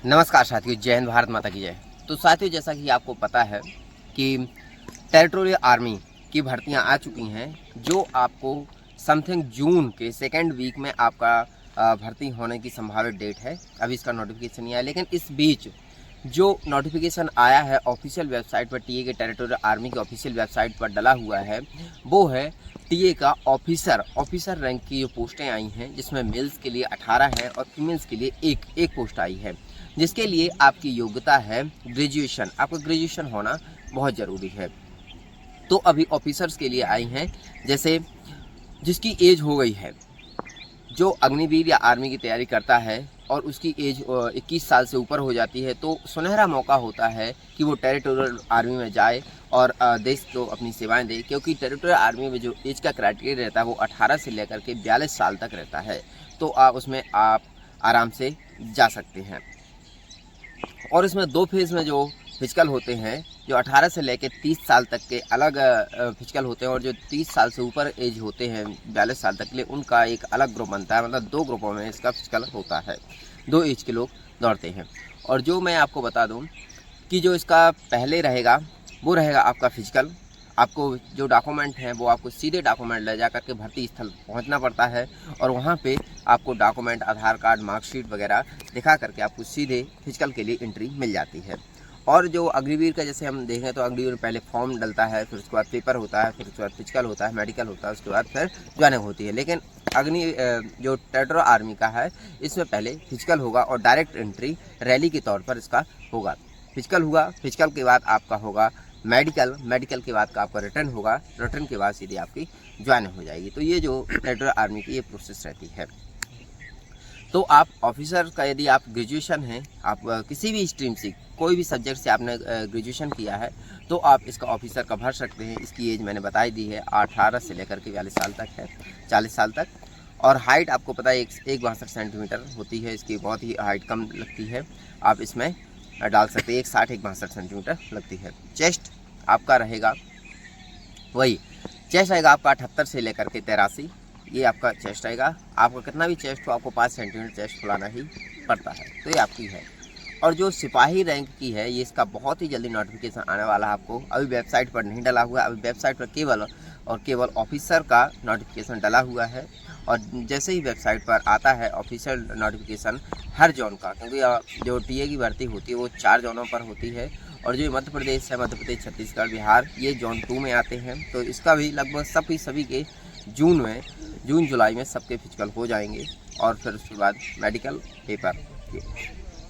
नमस्कार साथियों, जय हिंद, भारत माता की जय। तो साथियों, जैसा कि आपको पता है कि टेरिटोरियल आर्मी की भर्तियां आ चुकी हैं, जो आपको समथिंग जून के सेकेंड वीक में आपका भर्ती होने की संभावित डेट है। अभी इसका नोटिफिकेशन नहीं आया, लेकिन इस बीच जो नोटिफिकेशन आया है ऑफिशियल वेबसाइट पर, टीए के टेरिटोरियल आर्मी की ऑफिशियल वेबसाइट पर डला हुआ है, वो है टीए का ऑफिसर रैंक की जो पोस्टें आई हैं, जिसमें मेल्स के लिए 18 है और फीमेल्स के लिए एक पोस्ट आई है, जिसके लिए आपकी योग्यता है ग्रेजुएशन। आपका ग्रेजुएशन होना बहुत ज़रूरी है। तो अभी ऑफिसर्स के लिए आई हैं, जैसे जिसकी एज हो गई है, जो अग्निवीर या आर्मी की तैयारी करता है और उसकी एज 21 साल से ऊपर हो जाती है, तो सुनहरा मौका होता है कि वो टेरिटोरियल आर्मी में जाए और देश को अपनी सेवाएं दे, क्योंकि टेरिटोरियल आर्मी में जो एज का क्राइटेरिया रहता है वो 18 से लेकर के 42 साल तक रहता है। तो उसमें आप आराम से जा सकते हैं। और इसमें 2 फेज़ में जो फिजिकल होते हैं, जो 18 से लेकर 30 साल तक के अलग फिजिकल होते हैं, और जो 30 साल से ऊपर एज होते हैं 42 साल तक के लिए, उनका एक अलग ग्रुप बनता है। मतलब 2 ग्रुपों में इसका फिजिकल होता है, 2 एज के लोग दौड़ते हैं। और जो मैं आपको बता दूं कि जो इसका पहले रहेगा वो रहेगा आपका फिजिकल। आपको जो डॉक्यूमेंट हैं वो आपको सीधे डॉक्यूमेंट ले जा कर के भर्ती स्थल पहुंचना पड़ता है, और वहां पे आपको डॉक्यूमेंट, आधार कार्ड, मार्कशीट वगैरह दिखा करके आपको सीधे फिजिकल के लिए एंट्री मिल जाती है। और जो अग्निवीर का जैसे हम देखें तो अग्निवीर में पहले फॉर्म डलता है, फिर उसके बाद पेपर होता है, फिर उसके बाद फिजिकल होता है, मेडिकल होता है, उसके बाद फिर ज्वाइनिंग होती है। लेकिन जो टेरिटोरियल आर्मी का है, इसमें पहले फिजिकल होगा और डायरेक्ट एंट्री रैली के तौर पर इसका होगा। फिजिकल हुआ, फिजिकल के बाद आपका होगा मेडिकल के बाद का आपका रिटर्न होगा, रिटर्न के बाद सीधे आपकी ज्वाइनिंग हो जाएगी। तो ये जो टेरिटोरियल आर्मी की ये प्रोसेस रहती है। तो आप ऑफिसर का यदि आप ग्रेजुएशन हैं, आप किसी भी स्ट्रीम से, कोई भी सब्जेक्ट से आपने ग्रेजुएशन किया है, तो आप इसका ऑफिसर का भर सकते हैं। इसकी एज मैंने बताई दी है, 18 से लेकर के 42 साल तक है, 40 साल तक। और हाइट आपको पता है 162 सेंटीमीटर होती है, इसकी बहुत ही हाइट कम लगती है। आप इसमें डाल सकते हैं, 162 सेंटीमीटर लगती है। चेस्ट आपका रहेगा वही, चेस्ट रहेगा आपका 78 से लेकर के 83, ये आपका चेस्ट रहेगा। आपका कितना भी चेस्ट हो, आपको 5 सेंटीमीटर चेस्ट फुलाना ही पड़ता है, तो ये आपकी है। और जो सिपाही रैंक की है, ये इसका बहुत ही जल्दी नोटिफिकेशन आने वाला है आपको। अभी वेबसाइट पर नहीं डला हुआ है, अभी वेबसाइट पर केवल ऑफिसर का नोटिफिकेशन डला हुआ है। और जैसे ही वेबसाइट पर आता है ऑफिशियल नोटिफिकेशन हर जोन का, क्योंकि जो टीए की भर्ती होती है वो 4 जोनों पर होती है, और जो मध्य प्रदेश है, मध्य प्रदेश, छत्तीसगढ़, बिहार, ये जोन 2 में आते हैं। तो इसका भी लगभग सभी के जून जुलाई में सबके फिजिकल हो जाएंगे, और फिर उसके बाद मेडिकल पेपर।